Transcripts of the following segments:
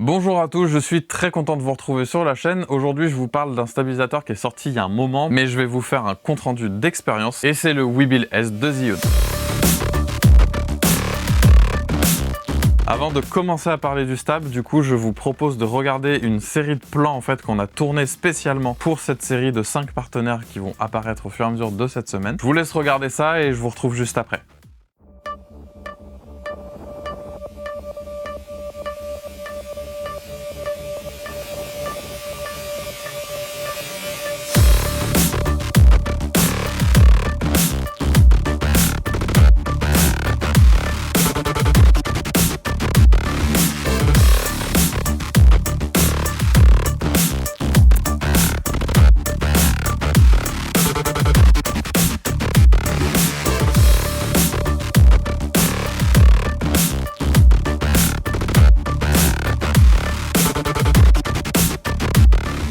Bonjour à tous, je suis très content de vous retrouver sur la chaîne. Aujourd'hui, je vous parle d'un stabilisateur qui est sorti il y a un moment, mais je vais vous faire un compte rendu d'expérience et c'est le Webuild S de Zhiyun. Avant de commencer à parler du stab, du coup, je vous propose de regarder une série de plans en fait qu'on a tourné spécialement pour cette série de 5 partenaires qui vont apparaître au fur et à mesure de cette semaine. Je vous laisse regarder ça et je vous retrouve juste après.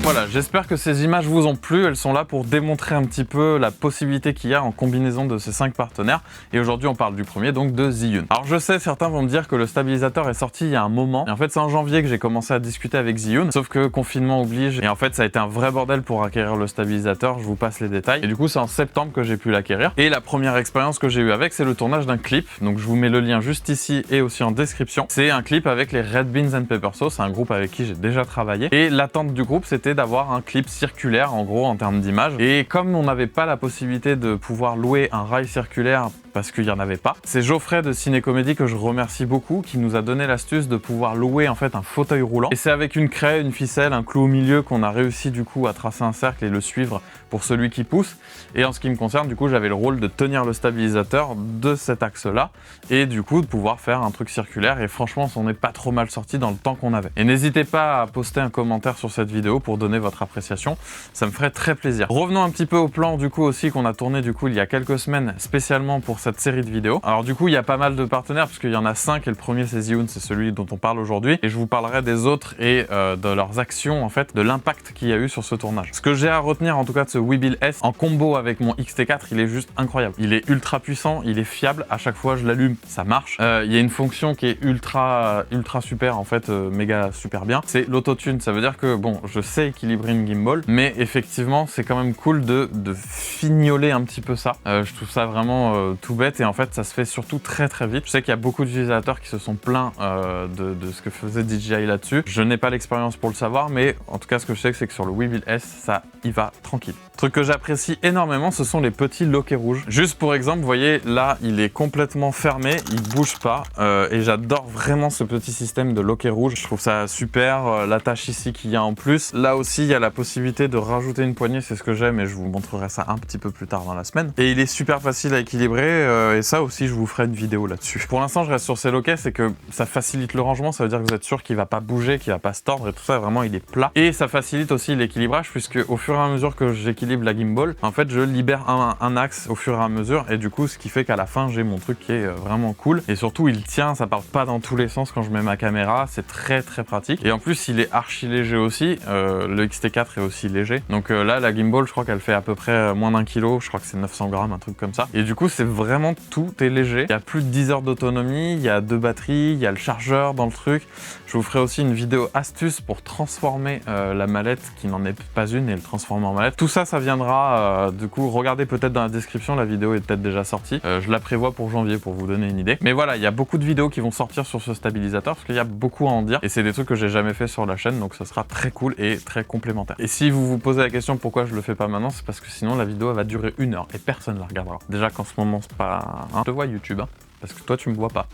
Voilà, j'espère que ces images vous ont plu, elles sont là pour démontrer un petit peu la possibilité qu'il y a en combinaison de ces 5 partenaires. Et aujourd'hui on parle du premier, donc de Zhiyun. Alors je sais, certains vont me dire que le stabilisateur est sorti il y a un moment, et en fait c'est en janvier que j'ai commencé à discuter avec Zhiyun, sauf que confinement oblige, et en fait ça a été un vrai bordel pour acquérir le stabilisateur, je vous passe les détails. Et du coup c'est en septembre que j'ai pu l'acquérir. Et la première expérience que j'ai eue avec, c'est le tournage d'un clip, donc je vous mets le lien juste ici et aussi en description. C'est un clip avec les Red Beans and Pepper Sauce, c'est un groupe avec qui j'ai déjà travaillé, et l'attente du groupe c'était d'avoir un clip circulaire en gros en termes d'image. Et comme on n'avait pas la possibilité de pouvoir louer un rail circulaire parce qu'il n'y en avait pas, c'est Geoffrey de Ciné Comédie, que je remercie beaucoup, qui nous a donné l'astuce de pouvoir louer en fait un fauteuil roulant. Et c'est avec une craie, une ficelle, un clou au milieu qu'on a réussi du coup à tracer un cercle et le suivre pour celui qui pousse. Et en ce qui me concerne, du coup j'avais le rôle de tenir le stabilisateur de cet axe là et du coup de pouvoir faire un truc circulaire. Et franchement on n'est pas trop mal sorti dans le temps qu'on avait. Et n'hésitez pas à poster un commentaire sur cette vidéo pour donner votre appréciation, ça me ferait très plaisir. Revenons un petit peu au plan du coup aussi qu'on a tourné du coup il y a quelques semaines spécialement pour cette série de vidéos. Alors du coup il y a pas mal de partenaires parce qu'il y en a 5 et le premier c'est Zhiyun, c'est celui dont on parle aujourd'hui, et je vous parlerai des autres et de leurs actions en fait, de l'impact qu'il y a eu sur ce tournage. Ce que j'ai à retenir en tout cas de ce Webuild S en combo avec mon XT4, il est juste incroyable. Il est ultra puissant, il est fiable, à chaque fois je l'allume, ça marche. Il y a une fonction qui est ultra super en fait, méga super bien, c'est l'autotune. Ça veut dire que bon, je sais équilibrer une gimbal, mais effectivement c'est quand même cool de fignoler un petit peu ça. Je trouve ça vraiment tout bête, et en fait ça se fait surtout très vite. Je sais qu'il y a beaucoup d'utilisateurs qui se sont plaints de ce que faisait DJI là-dessus. Je n'ai pas l'expérience pour le savoir, mais en tout cas ce que je sais c'est que sur le Webuild S ça y va tranquille. Truc que j'apprécie énormément, ce sont les petits loquets rouges. Juste pour exemple, vous voyez là il est complètement fermé, il bouge pas, et j'adore vraiment ce petit système de loquets rouges. Je trouve ça super, l'attache ici qu'il y a en plus. Là aussi il y a la possibilité de rajouter une poignée, c'est ce que j'aime, et je vous montrerai ça un petit peu plus tard dans la semaine. Et il est super facile à équilibrer, et ça aussi je vous ferai une vidéo là-dessus. Pour l'instant je reste sur ces loquets, c'est que ça facilite le rangement, ça veut dire que vous êtes sûr qu'il va pas bouger, qu'il va pas se tordre et tout ça, vraiment il est plat. Et ça facilite aussi l'équilibrage, puisque au fur et à mesure que j'équilibre la gimbal, en fait je libère un axe au fur et à mesure, et du coup ce qui fait qu'à la fin j'ai mon truc qui est vraiment cool, et surtout il tient, ça part pas dans tous les sens quand je mets ma caméra, c'est très pratique. Et en plus il est archi léger aussi, le XT4 est aussi léger, donc là la gimbal je crois qu'elle fait à peu près moins d'1 kg, je crois que c'est 900 grammes, un truc comme ça, et du coup c'est vraiment, tout est léger. Il y a plus de 10 heures d'autonomie, il y a 2 batteries, il y a le chargeur dans le truc. Je vous ferai aussi une vidéo astuce pour transformer la mallette qui n'en est pas une et le transformer en mallette. Tout ça, ça viendra, du coup regardez peut-être dans la description, la vidéo est peut-être déjà sortie. Je la prévois pour janvier pour vous donner une idée. Mais voilà, il y a beaucoup de vidéos qui vont sortir sur ce stabilisateur parce qu'il y a beaucoup à en dire, et c'est des trucs que j'ai jamais fait sur la chaîne, donc ça sera très cool et très complémentaire. Et si vous vous posez la question pourquoi je le fais pas maintenant, c'est parce que sinon la vidéo elle va durer 1 heure et personne la regardera. Déjà qu'en ce moment c'est pas... Je te vois YouTube, hein, parce que toi tu me vois pas.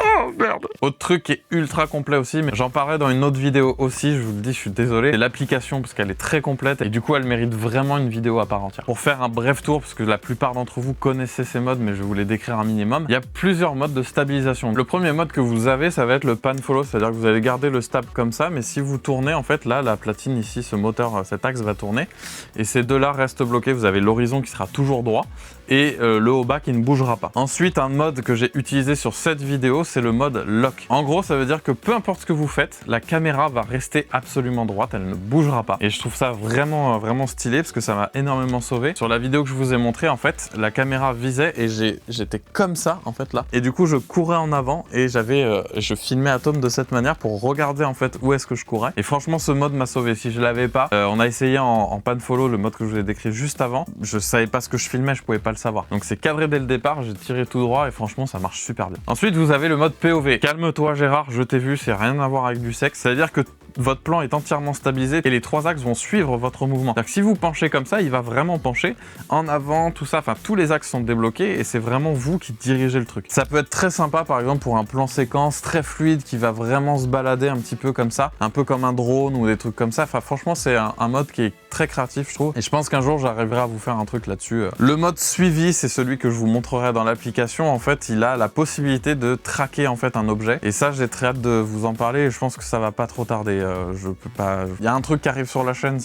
Oh merde. Autre truc qui est ultra complet aussi, mais j'en parlerai dans une autre vidéo aussi, je vous le dis, je suis désolé, c'est l'application parce qu'elle est très complète et du coup elle mérite vraiment une vidéo à part entière. Pour faire un bref tour, parce que la plupart d'entre vous connaissez ces modes, mais je vais vous les décrire un minimum, il y a plusieurs modes de stabilisation. Le premier mode que vous avez, ça va être le pan follow, c'est-à-dire que vous allez garder le stab comme ça, mais si vous tournez, en fait là, la platine ici, ce moteur, cet axe va tourner, et ces deux-là restent bloqués. Vous avez l'horizon qui sera toujours droit, et le haut bas qui ne bougera pas. Ensuite, un mode que j'ai utilisé sur cette vidéo, c'est le mode lock. En gros, ça veut dire que peu importe ce que vous faites, la caméra va rester absolument droite, elle ne bougera pas. Et je trouve ça vraiment stylé parce que ça m'a énormément sauvé. Sur la vidéo que je vous ai montré, en fait, la caméra visait et j'étais comme ça en fait là. Et du coup, je courais en avant et je filmais Atom de cette manière pour regarder en fait où est-ce que je courais. Et franchement, ce mode m'a sauvé. Si je l'avais pas, on a essayé en pan follow, le mode que je vous ai décrit juste avant. Je savais pas ce que je filmais, je pouvais pas le savoir. Donc c'est cadré dès le départ, j'ai tiré tout droit et franchement, ça marche super bien. Ensuite, vous avez le mode POV. Calme-toi Gérard, je t'ai vu, c'est rien à voir avec du sexe. C'est-à-dire que votre plan est entièrement stabilisé et les trois axes vont suivre votre mouvement. C'est-à-dire que si vous penchez comme ça, il va vraiment pencher en avant, tout ça, enfin tous les axes sont débloqués et c'est vraiment vous qui dirigez le truc. Ça peut être très sympa par exemple pour un plan séquence très fluide qui va vraiment se balader un petit peu comme ça, un peu comme un drone ou des trucs comme ça. Enfin franchement c'est un mode qui est très créatif je trouve et je pense qu'un jour j'arriverai à vous faire un truc là-dessus. Le mode suivi, c'est celui que je vous montrerai dans l'application. En fait il a la possibilité de traquer en fait un objet et ça j'ai très hâte de vous en parler et je pense que ça va pas trop tarder. Je peux pas... Il y a un truc qui arrive sur la chaîne,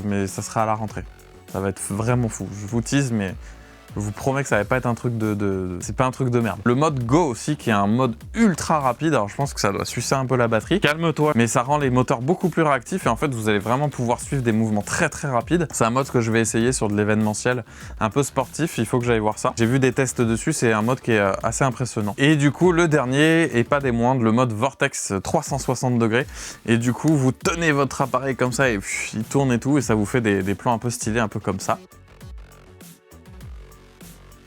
mais ça sera à la rentrée. Ça va être vraiment fou. Je vous tease, mais je vous promets que ça va pas être un truc c'est pas un truc de merde. Le mode Go aussi, qui est un mode ultra rapide. Alors je pense que ça doit sucer un peu la batterie. Calme-toi, mais ça rend les moteurs beaucoup plus réactifs et en fait vous allez vraiment pouvoir suivre des mouvements très rapides. C'est un mode que je vais essayer sur de l'événementiel un peu sportif. Il faut que j'aille voir ça. J'ai vu des tests dessus, c'est un mode qui est assez impressionnant. Et du coup le dernier, et pas des moindres, le mode Vortex 360 degrés. Et du coup vous tenez votre appareil comme ça et il tourne et tout et ça vous fait des plans un peu stylés, un peu comme ça.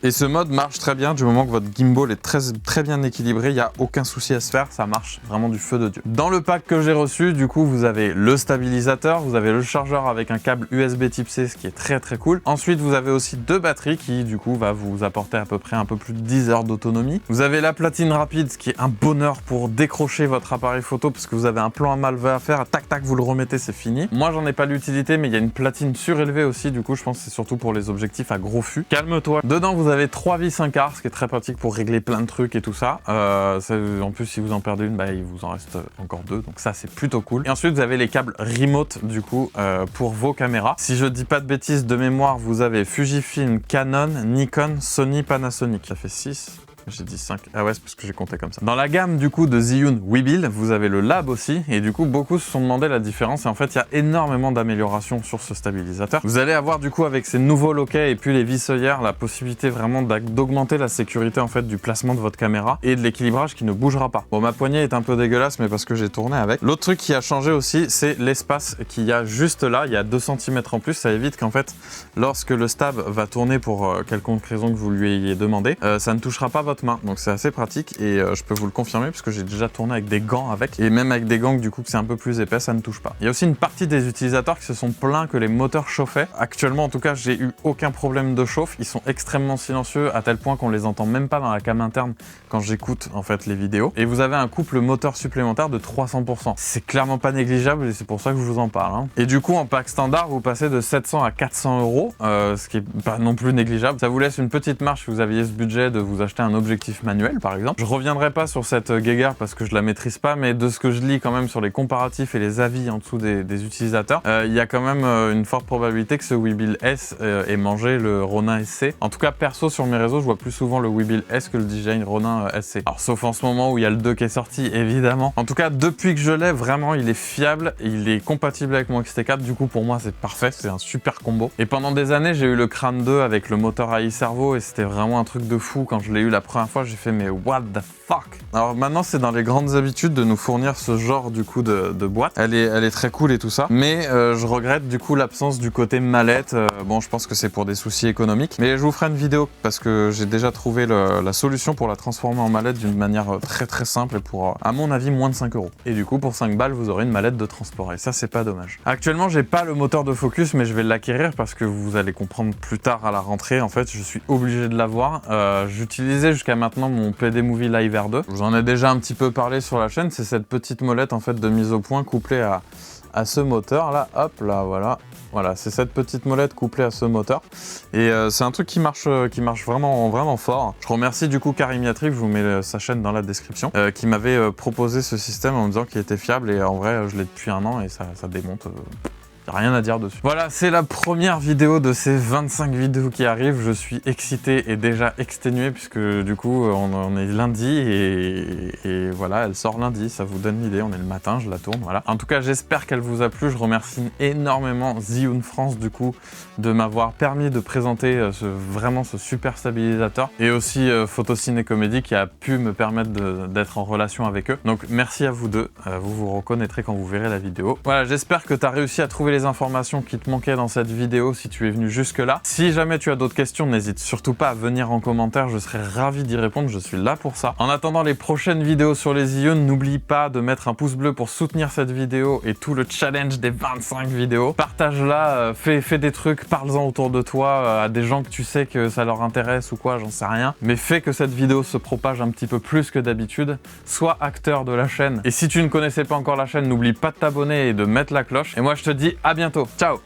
Et ce mode marche très bien du moment que votre gimbal est très bien équilibré, il n'y a aucun souci à se faire, ça marche vraiment du feu de Dieu. Dans le pack que j'ai reçu, du coup, vous avez le stabilisateur, vous avez le chargeur avec un câble USB type C, ce qui est très cool. Ensuite, vous avez aussi deux batteries qui, du coup, va vous apporter à peu près un peu plus de 10 heures d'autonomie. Vous avez la platine rapide, ce qui est un bonheur pour décrocher votre appareil photo parce que vous avez un plan à mallever à faire, tac, vous le remettez, c'est fini. Moi, j'en ai pas l'utilité, mais il y a une platine surélevée aussi, du coup, je pense que c'est surtout pour les objectifs à gros fût. Calme-toi. Dedans, vous avez 3 vis 1 quart, ce qui est très pratique pour régler plein de trucs et tout ça. En plus, si vous en perdez une, bah, il vous en reste encore 2, donc ça, c'est plutôt cool. Et ensuite, vous avez les câbles remote, du coup, pour vos caméras. Si je dis pas de bêtises, de mémoire, vous avez Fujifilm, Canon, Nikon, Sony, Panasonic. Ça fait 6. J'ai dit 5. Ah ouais, c'est parce que j'ai compté comme ça. Dans la gamme du coup de Zhiyun Webuild, vous avez le Lab aussi. Et du coup, beaucoup se sont demandé la différence. Et en fait, il y a énormément d'améliorations sur ce stabilisateur. Vous allez avoir du coup avec ces nouveaux loquets et puis les vis œillères la possibilité vraiment d'augmenter la sécurité en fait du placement de votre caméra et de l'équilibrage qui ne bougera pas. Bon, ma poignée est un peu dégueulasse, mais parce que j'ai tourné avec. L'autre truc qui a changé aussi, c'est l'espace qu'il y a juste là. Il y a 2 cm en plus. Ça évite qu'en fait, lorsque le stab va tourner pour quelconque raison que vous lui ayez demandé, ça ne touchera pas votre main, donc c'est assez pratique et je peux vous le confirmer parce que j'ai déjà tourné avec des gants avec, et même avec des gants du coup que c'est un peu plus épais, ça ne touche pas. Il y a aussi une partie des utilisateurs qui se sont plaints que les moteurs chauffaient. Actuellement en tout cas, j'ai eu aucun problème de chauffe, ils sont extrêmement silencieux à tel point qu'on les entend même pas dans la cam interne quand j'écoute en fait les vidéos, et vous avez un couple moteur supplémentaire de 300%. C'est clairement pas négligeable et c'est pour ça que je vous en parle, hein. Et du coup en pack standard, vous passez de 700 à 400 €, ce qui est pas non plus négligeable. Ça vous laisse une petite marge si vous aviez ce budget de vous acheter un objectif manuel par exemple. Je reviendrai pas sur cette guéguerre parce que je la maîtrise pas, mais de ce que je lis quand même sur les comparatifs et les avis en dessous des utilisateurs, il y a quand même une forte probabilité que ce Webuild S ait mangé le Ronin SC. En tout cas perso sur mes réseaux, je vois plus souvent le Webuild S que le DJI Ronin SC. Alors sauf en ce moment où il y a le 2 qui est sorti évidemment. En tout cas depuis que je l'ai, vraiment il est fiable, il est compatible avec mon XT4, du coup pour moi c'est parfait, c'est un super combo. Et pendant des années j'ai eu le Crane 2 avec le moteur AI Servo et c'était vraiment un truc de fou. Quand je l'ai eu la première fois, j'ai fait mais what the fuck. Alors maintenant c'est dans les grandes habitudes de nous fournir ce genre du coup de boîte. Elle est très cool et tout ça, mais je regrette du coup l'absence du côté mallette. Bon, je pense que c'est pour des soucis économiques, mais je vous ferai une vidéo parce que j'ai déjà trouvé la solution pour la transformer en mallette d'une manière très simple et pour à mon avis moins de 5 €. Et du coup pour 5 balles vous aurez une mallette de transport et ça c'est pas dommage. Actuellement j'ai pas le moteur de focus, mais je vais l'acquérir parce que vous allez comprendre plus tard à la rentrée. En fait je suis obligé de l'avoir. J'utilisais jusqu'à maintenant mon PD Movie Live R2. Je vous en ai déjà un petit peu parlé sur la chaîne. C'est cette petite molette en fait de mise au point couplée à ce moteur là. Hop là, voilà, c'est cette petite molette couplée à ce moteur et c'est un truc qui marche vraiment fort. Je remercie du coup Karimiatric, je vous mets sa chaîne dans la description, qui m'avait proposé ce système en me disant qu'il était fiable, et en vrai je l'ai depuis 1 an et ça démonte. Y a rien à dire dessus. Voilà, c'est la première vidéo de ces 25 vidéos qui arrivent. Je suis excité et déjà exténué puisque du coup on est lundi et voilà, elle sort lundi. Ça vous donne l'idée, on est le matin, je la tourne, voilà. En tout cas, j'espère qu'elle vous a plu. Je remercie énormément Zhiyun France du coup de m'avoir permis de présenter vraiment ce super stabilisateur et aussi Photo Ciné Comédie qui a pu me permettre d'être en relation avec eux. Donc merci à vous deux, vous vous reconnaîtrez quand vous verrez la vidéo. Voilà, j'espère que tu as réussi à trouver les informations qui te manquaient dans cette vidéo si tu es venu jusque là. Si jamais tu as d'autres questions, n'hésite surtout pas à venir en commentaire, je serai ravi d'y répondre, je suis là pour ça. En attendant les prochaines vidéos sur les Zhiyun, n'oublie pas de mettre un pouce bleu pour soutenir cette vidéo et tout le challenge des 25 vidéos. Partage-la, fais des trucs, parle-en autour de toi à des gens que tu sais que ça leur intéresse ou quoi, j'en sais rien. Mais fais que cette vidéo se propage un petit peu plus que d'habitude. Sois acteur de la chaîne. Et si tu ne connaissais pas encore la chaîne, n'oublie pas de t'abonner et de mettre la cloche. Et moi je te dis à bientôt. Ciao!